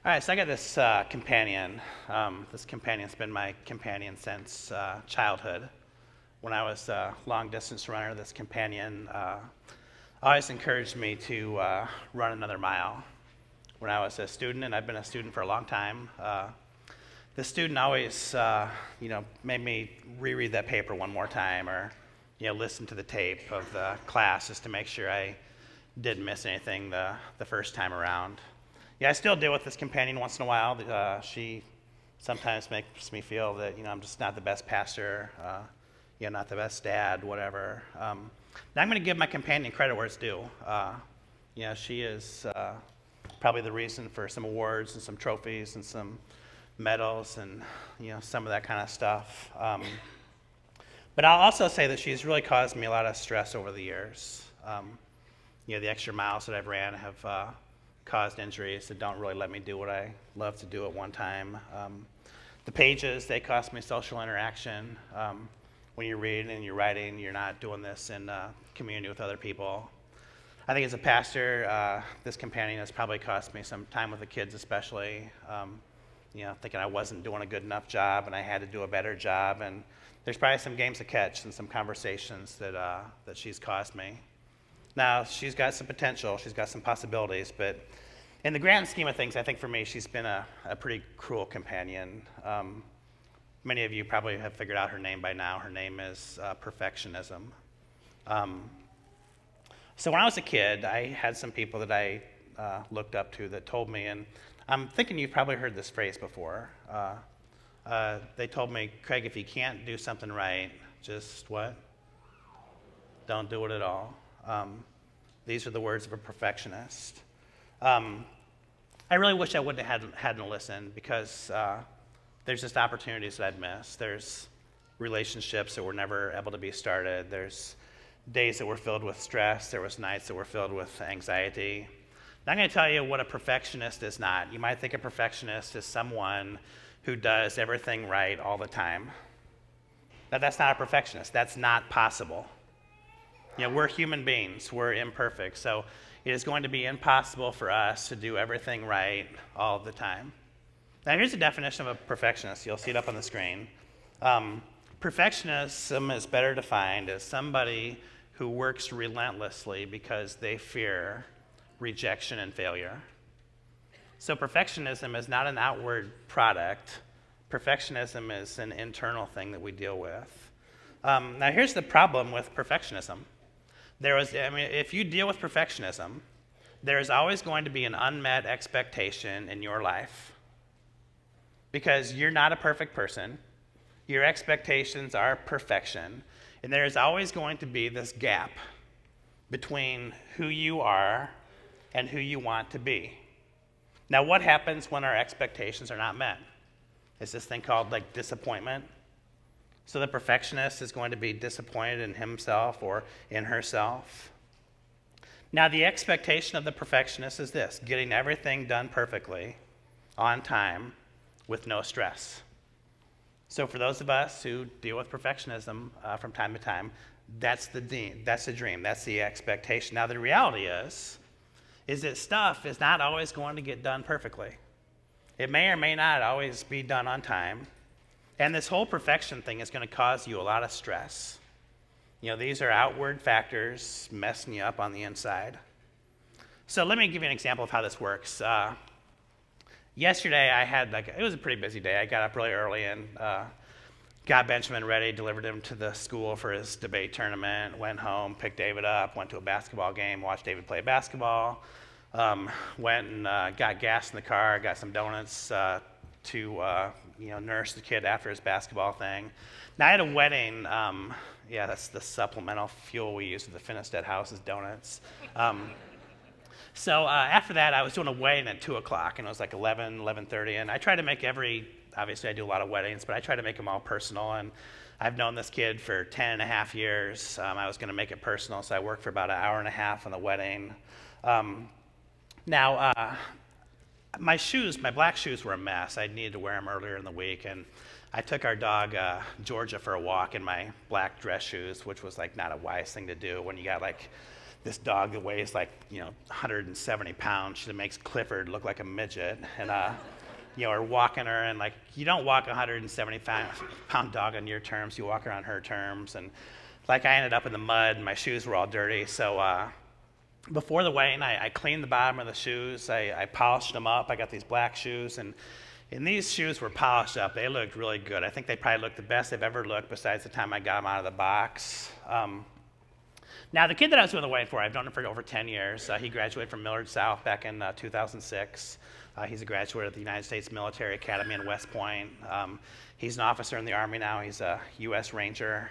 All right, so I got this companion. This companion's been my companion since childhood. When I was a long-distance runner, this companion always encouraged me to run another mile. When I was a student, and I've been a student for a long time, the student always, made me reread that paper one more time, or listen to the tape of the class just to make sure I didn't miss anything the first time around. Yeah, I still deal with this companion once in a while. She sometimes makes me feel that I'm just not the best pastor, not the best dad, whatever. Now I'm going to give my companion credit where it's due. She is probably the reason for some awards and some trophies and some medals and some of that kind of stuff. But I'll also say that she's really caused me a lot of stress over the years. The extra miles that I've ran have caused injuries that don't really let me do what I love to do at one time. The pages, they cost me social interaction. When you're reading and you're writing, you're not doing this in community with other people. I think as a pastor, this companion has probably cost me some time with the kids especially, thinking I wasn't doing a good enough job and I had to do a better job. And there's probably some games to catch and some conversations that she's caused me. Now, she's got some potential, she's got some possibilities, but in the grand scheme of things, I think for me, she's been a pretty cruel companion. Many of you probably have figured out her name by now. Her name is perfectionism. So when I was a kid, I had some people that I looked up to that told me, and I'm thinking you've probably heard this phrase before. They told me, Craig, if you can't do something right, just what? Don't do it at all. These are the words of a perfectionist. I really wish I wouldn't have hadn't listened, because there's just opportunities that I'd missed. There's relationships that were never able to be started. There's days that were filled with stress. There was nights that were filled with anxiety. Now, I'm going to tell you what a perfectionist is not. You might think a perfectionist is someone who does everything right all the time. Now, that's not a perfectionist. That's not possible. We're human beings, we're imperfect, so it is going to be impossible for us to do everything right all the time. Now here's the definition of a perfectionist. You'll see it up on the screen. Perfectionism is better defined as somebody who works relentlessly because they fear rejection and failure. So perfectionism is not an outward product. Perfectionism is an internal thing that we deal with. Now here's the problem with perfectionism. If you deal with perfectionism, there is always going to be an unmet expectation in your life. Because you're not a perfect person, your expectations are perfection, and there is always going to be this gap between who you are and who you want to be. Now, what happens when our expectations are not met? It's this thing called disappointment. So the perfectionist is going to be disappointed in himself or in herself. Now, the expectation of the perfectionist is this: getting everything done perfectly, on time, with no stress. So for those of us who deal with perfectionism from time to time, that's the dream, that's the expectation. Now, the reality is that stuff is not always going to get done perfectly. It may or may not always be done on time. And this whole perfection thing is going to cause you a lot of stress. These are outward factors messing you up on the inside. So let me give you an example of how this works. Yesterday I had, it was a pretty busy day. I got up really early and got Benjamin ready, delivered him to the school for his debate tournament, went home, picked David up, went to a basketball game, watched David play basketball, went and got gas in the car, got some donuts to nurse the kid after his basketball thing. Now I had a wedding. That's the supplemental fuel we use at the Finnestead house is donuts. So after that, I was doing a wedding at 2 o'clock, and it was like 11:30, and I try to make obviously I do a lot of weddings, but I try to make them all personal, and I've known this kid for 10 and a half years. I was going to make it personal, so I worked for about an hour and a half on the wedding. My black shoes were a mess. I needed to wear them earlier in the week, and I took our dog, Georgia, for a walk in my black dress shoes, which was not a wise thing to do when you got this dog that weighs like, 170 pounds. She makes Clifford look like a midget. And, or walking her, and like, you don't walk a 175-pound dog on your terms, you walk her on her terms. And like, I ended up in the mud, and my shoes were all dirty. So before the wedding, I cleaned the bottom of the shoes. I polished them up. I got these black shoes, and these shoes were polished up. They looked really good. I think they probably looked the best they've ever looked besides the time I got them out of the box. Now, the kid that I was doing the wedding for, I've known him for over 10 years. He graduated from Millard South back in 2006. He's a graduate of the United States Military Academy in West Point. He's an officer in the Army now. He's a U.S. Ranger.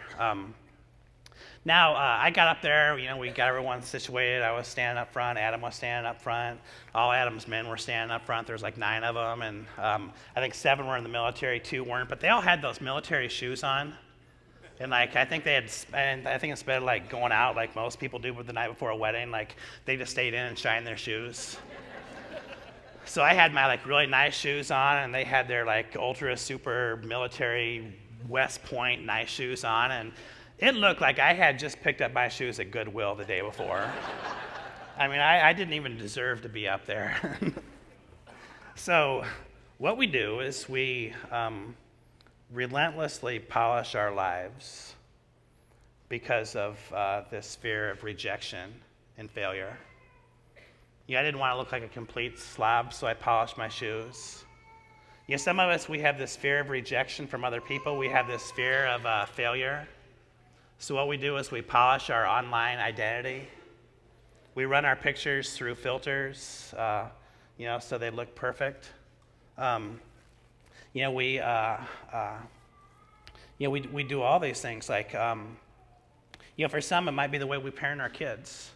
Now, I got up there, we got everyone situated. I was standing up front. Adam was standing up front. All Adam's men were standing up front. There was like 9 of them, and I think 7 were in the military, 2 weren't. But they all had those military shoes on. And like, I think instead of like going out like most people do the night before a wedding, like they just stayed in and shined their shoes. So I had my like really nice shoes on, and they had their like ultra super military West Point nice shoes on, and it looked like I had just picked up my shoes at Goodwill the day before. I mean, I didn't even deserve to be up there. So what we do is we relentlessly polish our lives because of this fear of rejection and failure. I didn't want to look like a complete slob, so I polished my shoes. Some of us, we have this fear of rejection from other people. We have this fear of failure. So what we do is we polish our online identity. We run our pictures through filters, so they look perfect. We do all these things. Like, for some, it might be the way we parent our kids.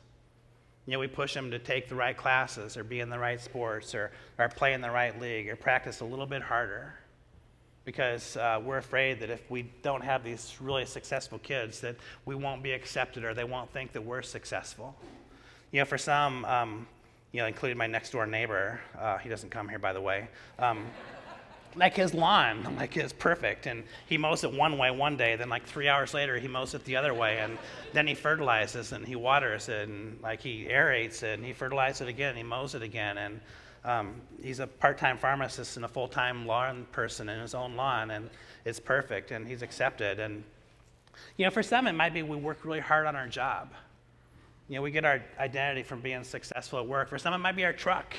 We push them to take the right classes, or be in the right sports, or play in the right league, or practice a little bit harder, because we're afraid that if we don't have these really successful kids, that we won't be accepted, or they won't think that we're successful. For some, including my next door neighbor, he doesn't come here, by the way. Like his lawn, is perfect, and he mows it one way one day, then like 3 hours later he mows it the other way, and then he fertilizes and he waters it, and like he aerates it, and he fertilizes it again, and he mows it again, and he's a part-time pharmacist and a full-time lawn person in his own lawn, and it's perfect, and he's accepted. And for some it might be we work really hard on our job. We get our identity from being successful at work. For some it might be our truck.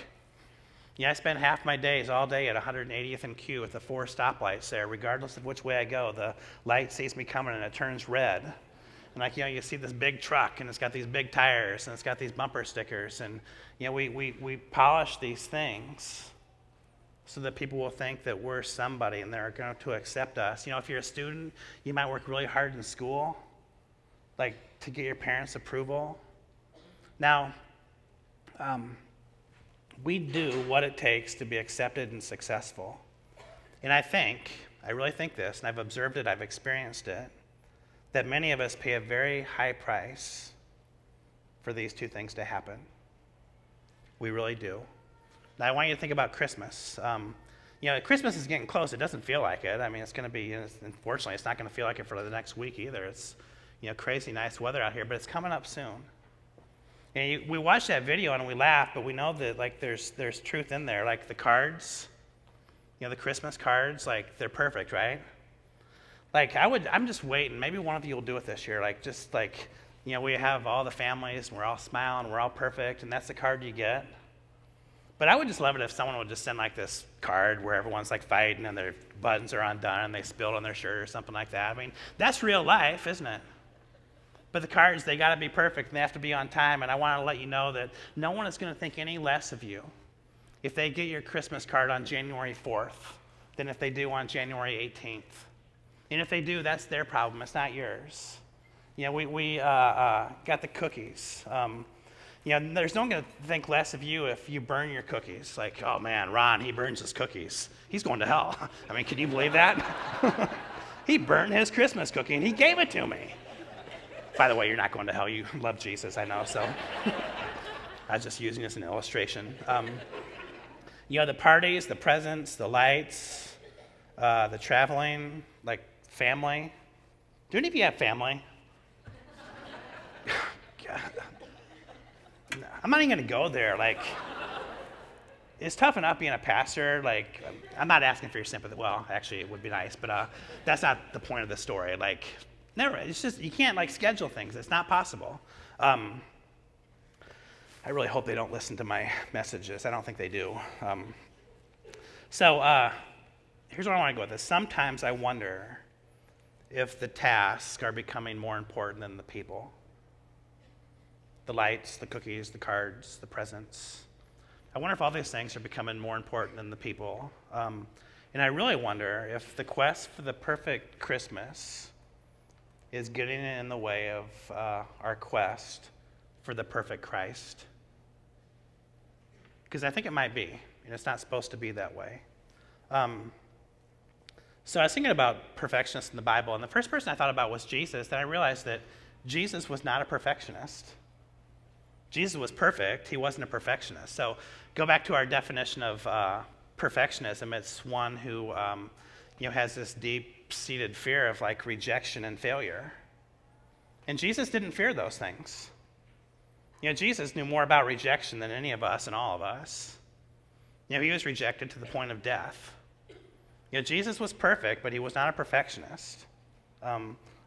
I spend half my days all day at 180th and Q with the 4 stoplights there. Regardless of which way I go, the light sees me coming and it turns red. And you see this big truck, and it's got these big tires, and it's got these bumper stickers, and we polish these things so that people will think that we're somebody and they're going to accept us. If you're a student, you might work really hard in school, like to get your parents' approval. Now, we do what it takes to be accepted and successful. And I really think this, and I've observed it, I've experienced it, that many of us pay a very high price for these 2 things to happen. We really do. Now, I want you to think about Christmas. Christmas is getting close. It doesn't feel like it. I mean, it's going to be, unfortunately, it's not going to feel like it for the next week either. It's, crazy nice weather out here, but it's coming up soon. And we watch that video and we laugh, but we know that there's truth in there. Like the cards, the Christmas cards, they're perfect, right? I'm just waiting. Maybe one of you will do it this year. We have all the families, and we're all smiling, we're all perfect, and that's the card you get. But I would just love it if someone would just send this card where everyone's fighting and their buttons are undone and they spilled on their shirt or something like that. I mean, that's real life, isn't it? But the cards, they got to be perfect, and they have to be on time, and I want to let you know that no one is going to think any less of you if they get your Christmas card on January 4th than if they do on January 18th. And if they do, that's their problem. It's not yours. We got the cookies. There's no one going to think less of you if you burn your cookies. Like, oh man, Ron, he burns his cookies. He's going to hell. I mean, can you believe that? He burned his Christmas cookie, and he gave it to me. By the way, you're not going to hell. You love Jesus, I know, so I was just using this as an illustration. The parties, the presents, the lights, the traveling, family. Do any of you have family? God. I'm not even going to go there. Like, it's tough enough being a pastor. Like, I'm not asking for your sympathy. Well, actually, it would be nice, but that's not the point of the story. Like, never. It's just you can't like schedule things. It's not possible. I really hope they don't listen to my messages. I don't think they do. So here's where I want to go with this. Sometimes I wonder if the tasks are becoming more important than the people. The lights, the cookies, the cards, the presents. I wonder if all these things are becoming more important than the people. And I really wonder if the quest for the perfect Christmas is getting in the way of our quest for the perfect Christ. Because I think it might be, and it's not supposed to be that way. So I was thinking about perfectionists in the Bible, and the first person I thought about was Jesus, and I realized that Jesus was not a perfectionist. Jesus was perfect. He wasn't a perfectionist. So go back to our definition of perfectionism. It's one who has this deep-seated fear of like rejection and failure. And Jesus didn't fear those things. Jesus knew more about rejection than any of us and all of us. He was rejected to the point of death. Jesus was perfect, but he was not a perfectionist.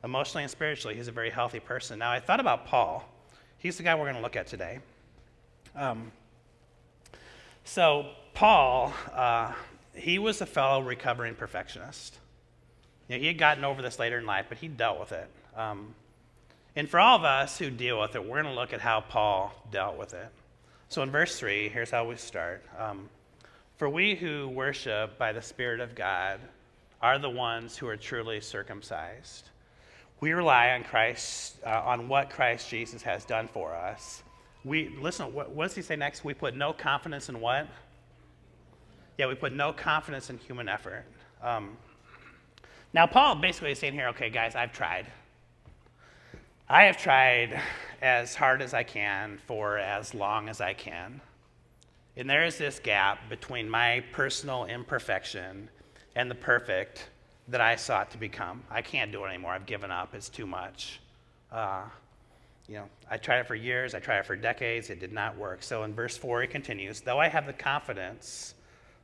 Emotionally and spiritually, he's a very healthy person. Now, I thought about Paul. He's the guy we're going to look at today. So Paul, he was a fellow recovering perfectionist. He had gotten over this later in life, but he dealt with it. And for all of us who deal with it, we're going to look at how Paul dealt with it. So in verse 3, here's how we start. For we who worship by the Spirit of God are the ones who are truly circumcised. We rely on Christ, on what Christ Jesus has done for us. Listen, what does he say next? We put no confidence in what? Yeah, we put no confidence in human effort. Now, Paul basically is saying here, okay, guys, I've tried. I have tried as hard as I can for as long as I can. And there is this gap between my personal imperfection and the perfect that I sought to become. I can't do it anymore. I've given up. It's too much. I tried it for years. I tried it for decades. It did not work. So in verse 4, he continues, though I have the confidence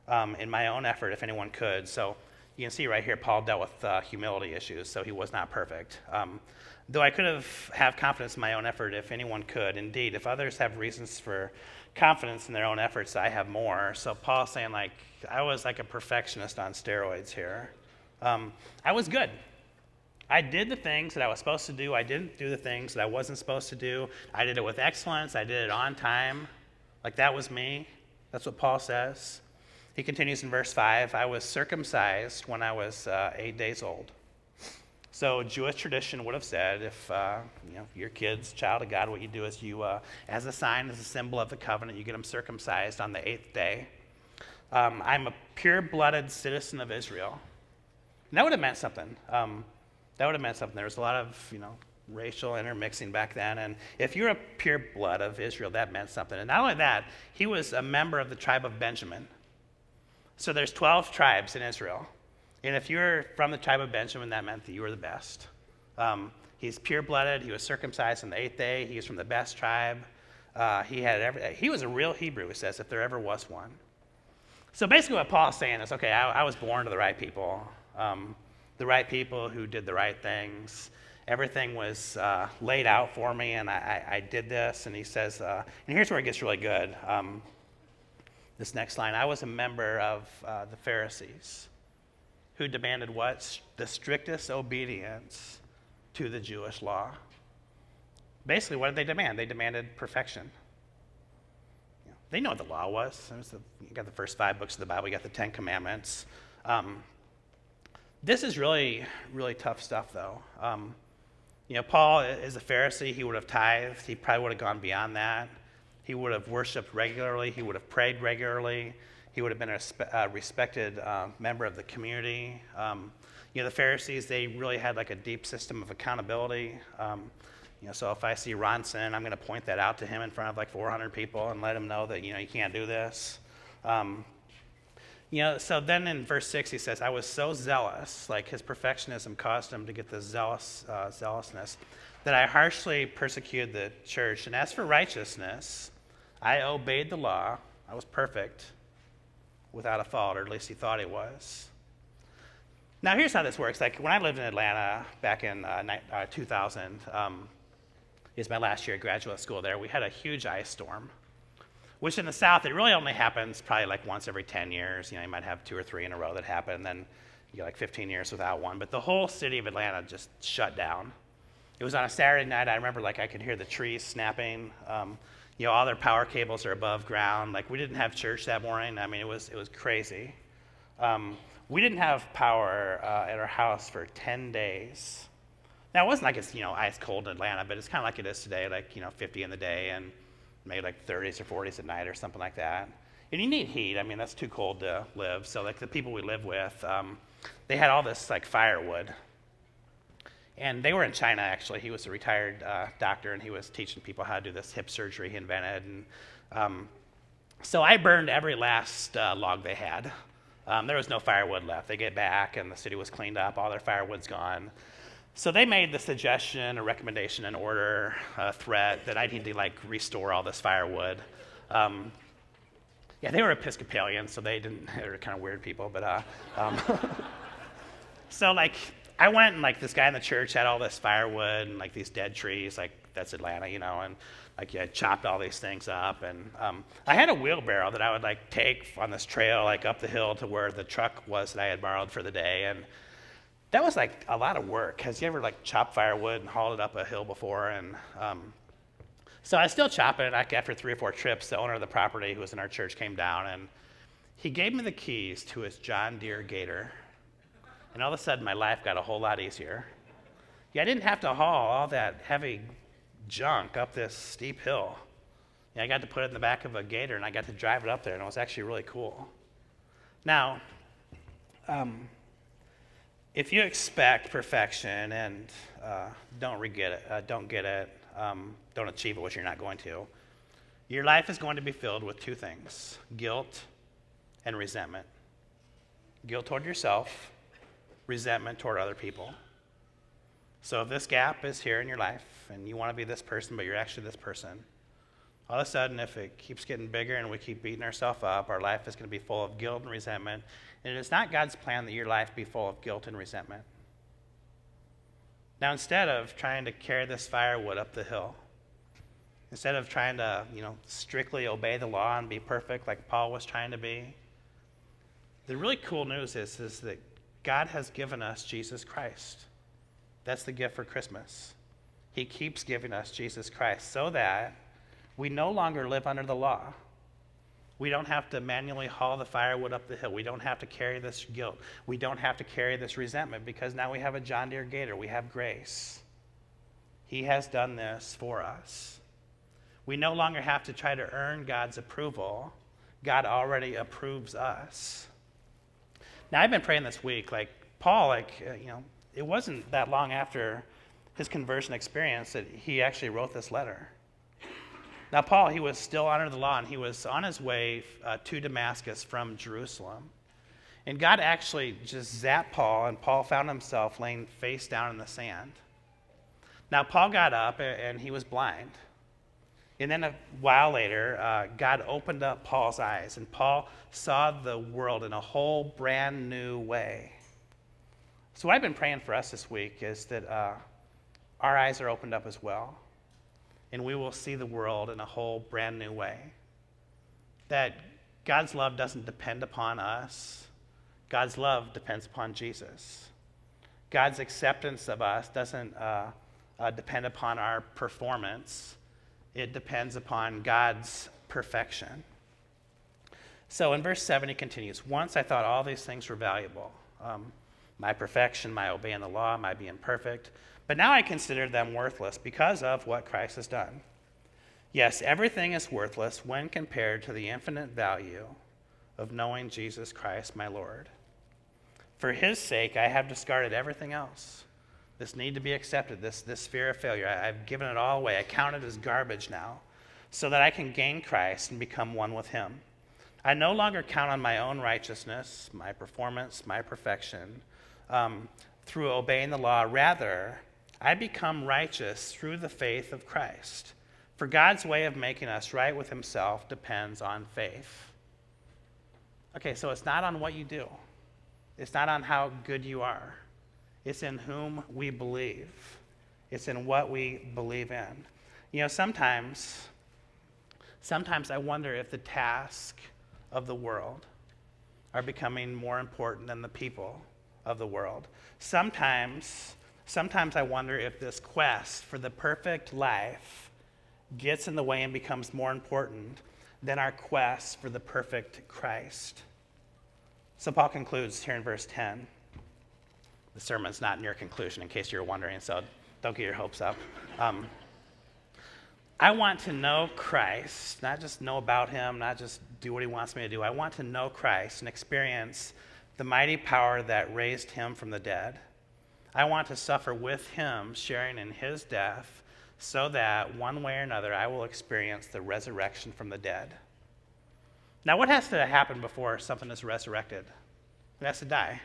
in my own effort, if anyone could. So you can see right here, Paul dealt with humility issues, so he was not perfect. Though I could have confidence in my own effort, if anyone could. Indeed, if others have reasons for confidence in their own efforts, I have more. So Paul's saying, like, I was like a perfectionist on steroids here. I was good. I did the things that I was supposed to do. I didn't do the things that I wasn't supposed to do. I did it with excellence. I did it on time. Like, that was me. That's what Paul says. He continues in verse 5, I was circumcised when I was 8 days old. So Jewish tradition would have said, if your kid's child of God, what you do is you, as a sign, as a symbol of the covenant, you get them circumcised on the 8th day. I'm a pure-blooded citizen of Israel. And that would have meant something. There was a lot of, racial intermixing back then. And if you're a pure blood of Israel, that meant something. And not only that, he was a member of the tribe of Benjamin. So there's 12 tribes in Israel. And if you're from the tribe of Benjamin, that meant that you were the best. He's pure-blooded. He was circumcised on the 8th day. He was from the best tribe. He was a real Hebrew, it says, if there ever was one. So basically what Paul's saying is, okay, I was born to the right people. The right people who did the right things. Everything was laid out for me, and I did this. And he says, and here's where it gets really good. This next line, I was a member of the Pharisees, who demanded what? The strictest obedience to the Jewish law. Basically, what did they demand? They demanded perfection. They know what the law was. You got the first 5 books of the Bible. You got the 10 Commandments. This is really, really tough stuff, though. Paul is a Pharisee. He would have tithed. He probably would have gone beyond that. He would have worshiped regularly. He would have prayed regularly. He would have been a respected member of the community. The Pharisees, they really had like a deep system of accountability. So if I see Ronson, I'm going to point that out to him in front of like 400 people and let him know that, you can't do this. So then in verse 6, he says, I was so zealous, like his perfectionism caused him to get this zealousness, that I harshly persecuted the church. And as for righteousness, I obeyed the law. I was perfect, without a fault, or at least he thought he was. Now, here's how this works. Like, when I lived in Atlanta back in 2000, is my last year at graduate school there, we had a huge ice storm, which in the South, it really only happens probably like once every 10 years. You know, you might have 2 or 3 in a row that happen, and then you get like 15 years without one. But the whole city of Atlanta just shut down. It was on a Saturday night. I remember, like, I could hear the trees snapping. You know, all their power cables are above ground. Like, we didn't have church that morning. I mean, it was crazy. We didn't have power at our house for 10 days. Now, it wasn't like it's, you know, ice cold in Atlanta, but it's kind of like it is today, like, you know, 50 in the day and maybe like 30s or 40s at night or something like that. And you need heat. I mean, that's too cold to live. So, like, the people we live with, they had all this, like, firewood. And they were in China, actually. He was a retired doctor, and he was teaching people how to do this hip surgery he invented. And so I burned every last log they had. There was no firewood left. They get back, and the city was cleaned up. All their firewood's gone. So they made the suggestion, a recommendation, an order, a threat that I need to, like, restore all this firewood. Yeah, they were Episcopalian, so they were kind of weird people. But so, like, I went, and, like, this guy in the church had all this firewood and, like, these dead trees. Like, that's Atlanta, you know, and, like, I chopped all these things up. And I had a wheelbarrow that I would, like, take on this trail, like, up the hill to where the truck was that I had borrowed for the day. And that was, like, a lot of work. Has you ever, like, chopped firewood and hauled it up a hill before? And so I was still chopping it. Like, after 3 or 4 trips, the owner of the property, who was in our church, came down, and he gave me the keys to his John Deere Gator. And all of a sudden, my life got a whole lot easier. Yeah, I didn't have to haul all that heavy junk up this steep hill. Yeah, I got to put it in the back of a Gator, and I got to drive it up there, and it was actually really cool. Now, if you expect perfection and don't get it, don't achieve it, which you're not going to, your life is going to be filled with 2 things: guilt and resentment. Guilt toward yourself, resentment toward other people. So if this gap is here in your life and you want to be this person, but you're actually this person, all of a sudden, if it keeps getting bigger and we keep beating ourselves up, our life is going to be full of guilt and resentment. And it's not God's plan that your life be full of guilt and resentment. Now, instead of trying to carry this firewood up the hill, instead of trying to, you know, strictly obey the law and be perfect like Paul was trying to be, the really cool news is that God has given us Jesus Christ. That's the gift for Christmas. He keeps giving us Jesus Christ so that we no longer live under the law. We don't have to manually haul the firewood up the hill. We don't have to carry this guilt. We don't have to carry this resentment, because now we have a John Deere Gator. We have grace. He has done this for us. We no longer have to try to earn God's approval. God already approves us. Now, I've been praying this week, like Paul, you know, it wasn't that long after his conversion experience that he actually wrote this letter. Now, Paul, he was still under the law, and he was on his way to Damascus from Jerusalem. And God actually just zapped Paul, and Paul found himself laying face down in the sand. Now, Paul got up, and he was blind. And then a while later, God opened up Paul's eyes, and Paul saw the world in a whole brand new way. So what I've been praying for us this week is that our eyes are opened up as well, and we will see the world in a whole brand new way. That God's love doesn't depend upon us. God's love depends upon Jesus. God's acceptance of us doesn't depend upon our performance. It depends upon God's perfection. So in verse 7, he continues, "Once I thought all these things were valuable, my perfection, my obeying the law, my being perfect, but now I consider them worthless because of what Christ has done. Yes, everything is worthless when compared to the infinite value of knowing Jesus Christ, my Lord. For his sake, I have discarded everything else. This need to be accepted, this fear of failure. I've given it all away. I count it as garbage now, so that I can gain Christ and become one with him. I no longer count on my own righteousness, my performance, my perfection, through obeying the law. Rather, I become righteous through the faith of Christ. For God's way of making us right with himself depends on faith. Okay, so it's not on what you do. It's not on how good you are. It's in whom we believe. It's in what we believe in. You know, sometimes I wonder if the task of the world are becoming more important than the people of the world. Sometimes I wonder if this quest for the perfect life gets in the way and becomes more important than our quest for the perfect Christ. So Paul concludes here in verse 10. The sermon's not near conclusion, in case you're wondering, so don't get your hopes up. I want to know Christ, not just know about him, not just do what he wants me to do. I want to know Christ and experience the mighty power that raised him from the dead. I want to suffer with him, sharing in his death, so that one way or another I will experience the resurrection from the dead. Now, what has to happen before something is resurrected? It has to die.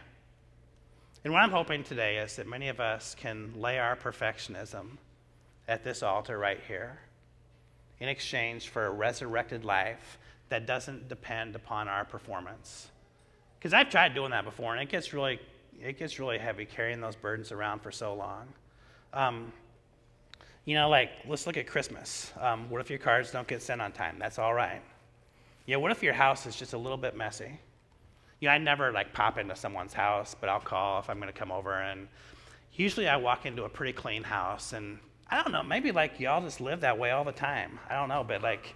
And what I'm hoping today is that many of us can lay our perfectionism at this altar right here in exchange for a resurrected life that doesn't depend upon our performance. Because I've tried doing that before, and it gets really heavy carrying those burdens around for so long. You know, like, let's look at Christmas. What if your cards don't get sent on time? That's all right. Yeah, what if your house is just a little bit messy? You know, I never, like, pop into someone's house, but I'll call if I'm going to come over. And usually I walk into a pretty clean house, and I don't know, maybe, like, y'all just live that way all the time. I don't know, but, like,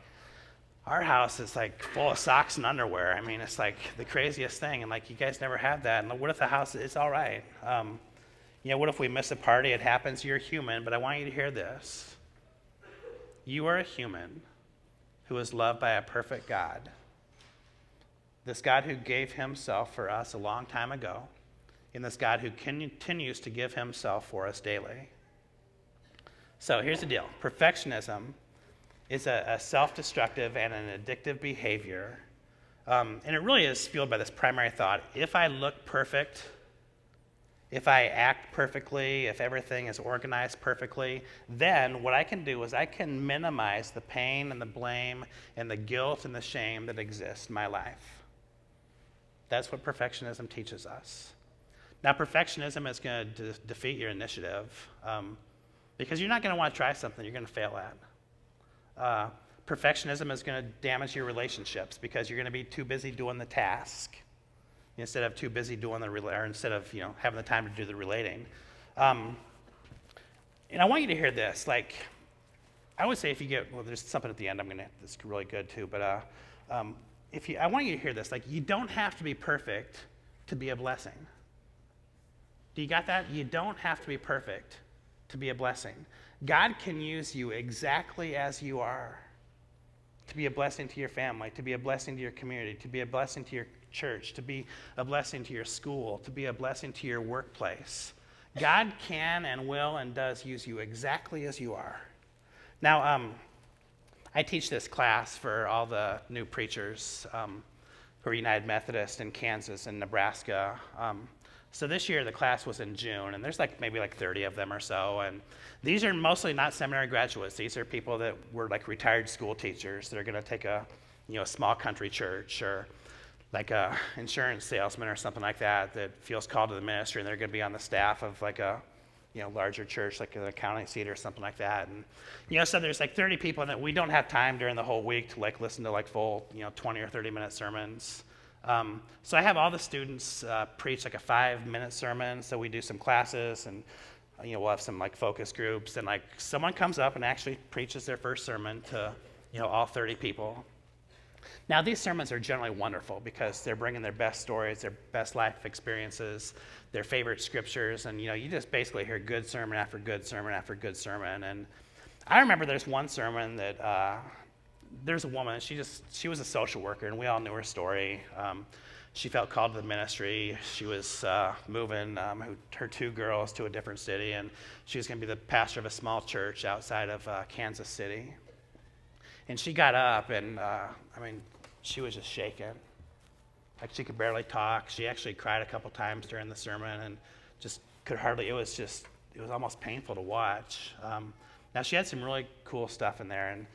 our house is, like, full of socks and underwear. I mean, it's, like, the craziest thing. And, like, you guys never have that. And what if the house is all right? You know, what if we miss a party? It happens. You're human, but I want you to hear this. You are a human who is loved by a perfect God. This God who gave himself for us a long time ago, and this God who continues to give himself for us daily. So here's the deal. Perfectionism is a self-destructive and an addictive behavior, and it really is fueled by this primary thought. If I look perfect, if I act perfectly, if everything is organized perfectly, then what I can do is I can minimize the pain and the blame and the guilt and the shame that exists in my life. That's what perfectionism teaches us. Now, perfectionism is going to defeat your initiative because you're not going to want to try something you're going to fail at. Perfectionism is going to damage your relationships because you're going to be too busy doing the task instead of too busy doing instead of having the time to do the relating. And I want you to hear this. Like, I would say if you get, well, there's something at the end that's really good too, but I want you to hear this. Like, you don't have to be perfect to be a blessing. Do you got that? You don't have to be perfect to be a blessing. God can use you exactly as you are to be a blessing to your family, to be a blessing to your community, to be a blessing to your church, to be a blessing to your school, to be a blessing to your workplace. God can and will and does use you exactly as you are. Now, I teach this class for all the new preachers who are United Methodist in Kansas and Nebraska. So this year the class was in June, and there's maybe 30 of them or so. And these are mostly not seminary graduates. These are people that were retired school teachers that are going to take a small country church or like a insurance salesman or something like that feels called to the ministry, and they're going to be on the staff of a larger church, like an county seat or something like that. And so there's 30 people, and we don't have time during the whole week to listen to full 20 or 30-minute sermons. So I have all the students preach a 5-minute sermon. So we do some classes, and we'll have some focus groups, and someone comes up and actually preaches their first sermon to all 30 people. Now, these sermons are generally wonderful because they're bringing their best stories, their best life experiences, their favorite scriptures, and you just basically hear good sermon after good sermon after good sermon. And I remember there's one sermon that there's a woman, she was a social worker, and we all knew her story. She felt called to the ministry. She was moving her 2 girls to a different city, and she was going to be the pastor of a small church outside of Kansas City. And she got up, and she was just shaken. She could barely talk. She actually cried a couple times during the sermon and just could hardly, it was almost painful to watch. Now, she had some really cool stuff in there, and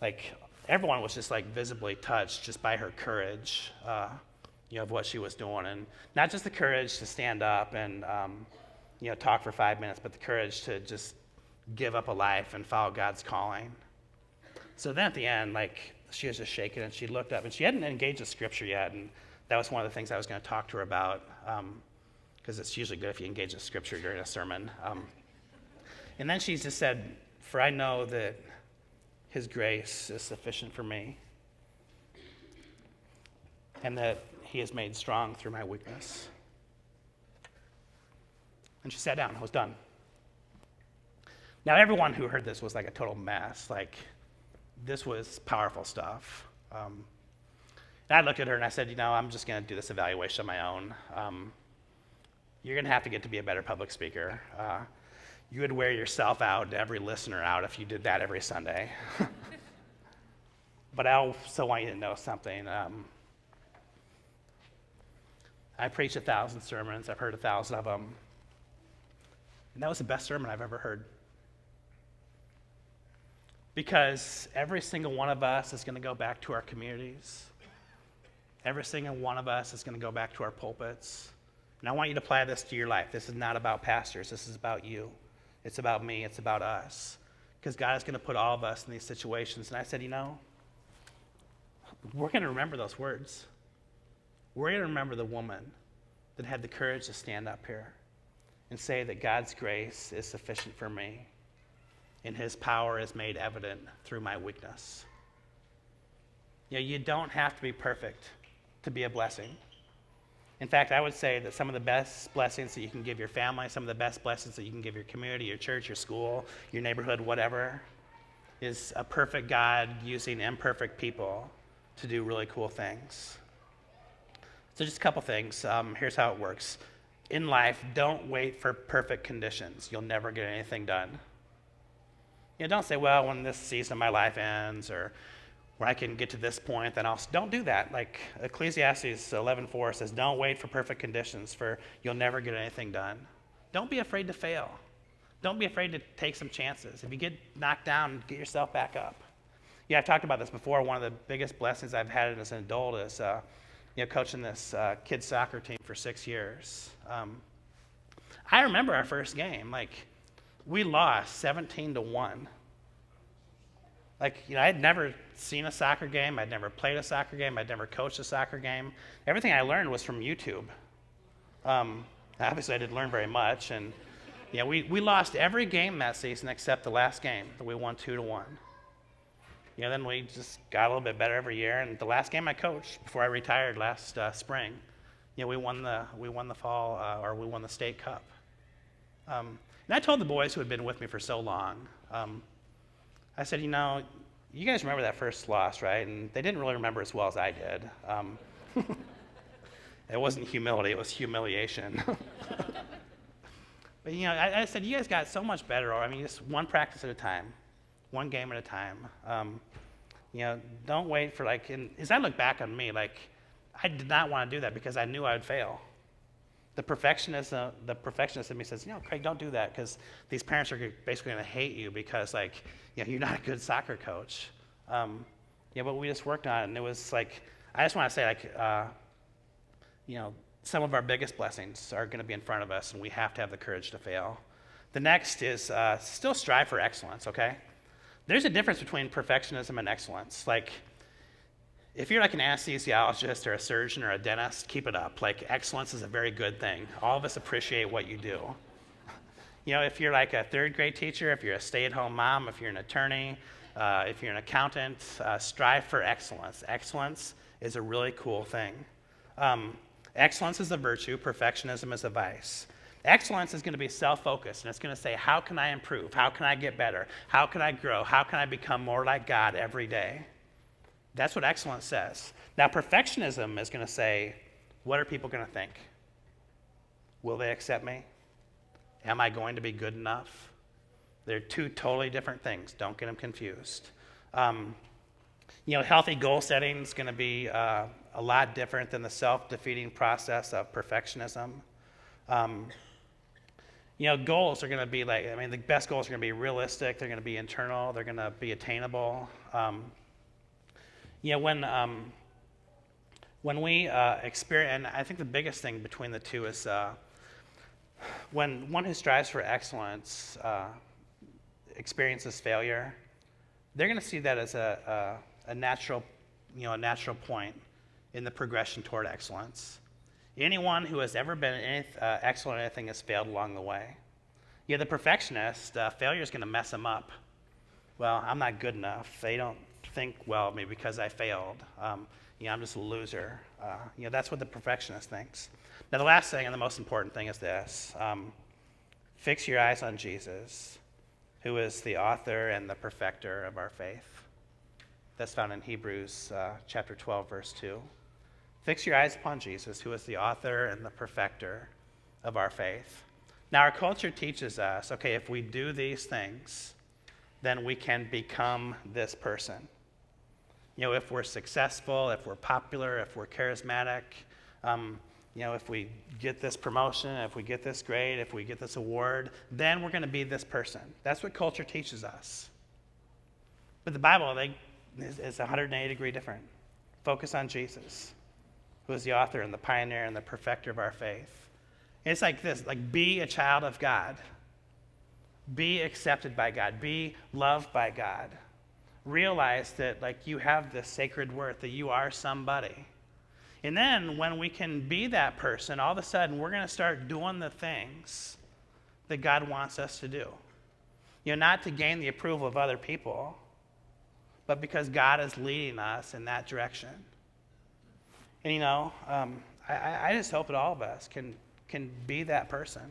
like everyone was just like visibly touched just by her courage, of what she was doing, and not just the courage to stand up and talk for 5 minutes, but the courage to just give up a life and follow God's calling. So then at the end, like, she was just shaking, and she looked up, and she hadn't engaged the scripture yet, and that was one of the things I was going to talk to her about, because it's usually good if you engage the scripture during a sermon. And then she just said, "For I know that his grace is sufficient for me, and that he is made strong through my weakness." And she sat down. I was done. Now, everyone who heard this was like a total mess. Like, this was powerful stuff. And I looked at her and I said, I'm just going to do this evaluation on my own. You're going to have to get to be a better public speaker. You would wear yourself out, every listener out, if you did that every Sunday. But I also want you to know something. I preached 1,000 sermons. I've heard 1,000 of them. And that was the best sermon I've ever heard. Because every single one of us is going to go back to our communities. Every single one of us is going to go back to our pulpits. And I want you to apply this to your life. This is not about pastors. This is about you. It's about me. It's about us. Because God is going to put all of us in these situations. And I said, we're going to remember those words. We're going to remember the woman that had the courage to stand up here and say that God's grace is sufficient for me, and his power is made evident through my weakness. You don't have to be perfect to be a blessing. In fact, I would say that some of the best blessings that you can give your family, some of the best blessings that you can give your community, your church, your school, your neighborhood, whatever, is a perfect God using imperfect people to do really cool things. So just a couple things. Here's how it works. In life, don't wait for perfect conditions. You'll never get anything done. Don't say, well, when this season of my life ends, or when I can get to this point, then don't do that. Like Ecclesiastes 11:4 says, don't wait for perfect conditions, for you'll never get anything done. Don't be afraid to fail. Don't be afraid to take some chances. If you get knocked down, get yourself back up. I've talked about this before. One of the biggest blessings I've had as an adult is coaching this kids soccer team for 6 years. I remember our first game. We lost 17-1. I had never seen a soccer game. I'd never played a soccer game. I'd never coached a soccer game. Everything I learned was from YouTube. Obviously, I didn't learn very much. And we lost every game that season except the last game that we won 2-1. Then we just got a little bit better every year. And the last game I coached before I retired last spring, we won the fall, or we won the state cup. And I told the boys who had been with me for so long, I said, you guys remember that first loss, right? And they didn't really remember as well as I did. It wasn't humility, it was humiliation. But, I said, you guys got so much better. Just one practice at a time, one game at a time. Don't wait for, and as I look back on me, I did not want to do that because I knew I would fail. The perfectionist in me says, Craig, don't do that because these parents are basically going to hate you because, you're not a good soccer coach. But we just worked on it, and it was I just want to say, some of our biggest blessings are going to be in front of us, and we have to have the courage to fail. The next is still strive for excellence, okay? There's a difference between perfectionism and excellence. If you're an anesthesiologist or a surgeon or a dentist, keep it up. Excellence is a very good thing. All of us appreciate what you do. If you're a third grade teacher, if you're a stay-at-home mom, if you're an attorney, if you're an accountant, strive for excellence. Excellence is a really cool thing. Excellence is a virtue. Perfectionism is a vice. Excellence is going to be self-focused, and it's going to say, how can I improve? How can I get better? How can I grow? How can I become more like God every day? That's what excellence says. Now, perfectionism is going to say, what are people going to think? Will they accept me? Am I going to be good enough? They're two totally different things. Don't get them confused. Healthy goal setting is going to be a lot different than the self-defeating process of perfectionism. Goals are going to be the best goals are going to be realistic. They're going to be internal. They're going to be attainable. When we experience, and I think the biggest thing between the two is when one who strives for excellence experiences failure, they're going to see that as a natural point in the progression toward excellence. Anyone who has ever been excellent at anything has failed along the way. The perfectionist, failure is going to mess them up. Well, I'm not good enough. They don't think, well, maybe because I failed. I'm just a loser. That's what the perfectionist thinks. Now, the last thing and the most important thing is this. Fix your eyes on Jesus, who is the author and the perfecter of our faith. That's found in Hebrews chapter 12, verse 2. Fix your eyes upon Jesus, who is the author and the perfecter of our faith. Now, our culture teaches us, okay, if we do these things, then we can become this person. If we're successful, if we're popular, if we're charismatic, if we get this promotion, if we get this grade, if we get this award, then we're going to be this person. That's what culture teaches us. But the Bible is 180 degree different. Focus on Jesus, who is the author and the pioneer and the perfecter of our faith. And it's like this, be a child of God. Be accepted by God. Be loved by God. Realize that you have this sacred worth, that you are somebody. And then when we can be that person, all of a sudden we're going to start doing the things that God wants us to do. Not to gain the approval of other people, but because God is leading us in that direction. And I just hope that all of us can be that person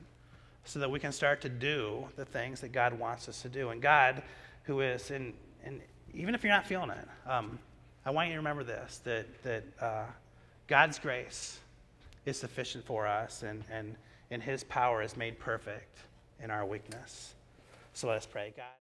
so that we can start to do the things that God wants us to do. And God, who is and even if you're not feeling it, I want you to remember this, that God's grace is sufficient for us, and his power is made perfect in our weakness. So let us pray. God.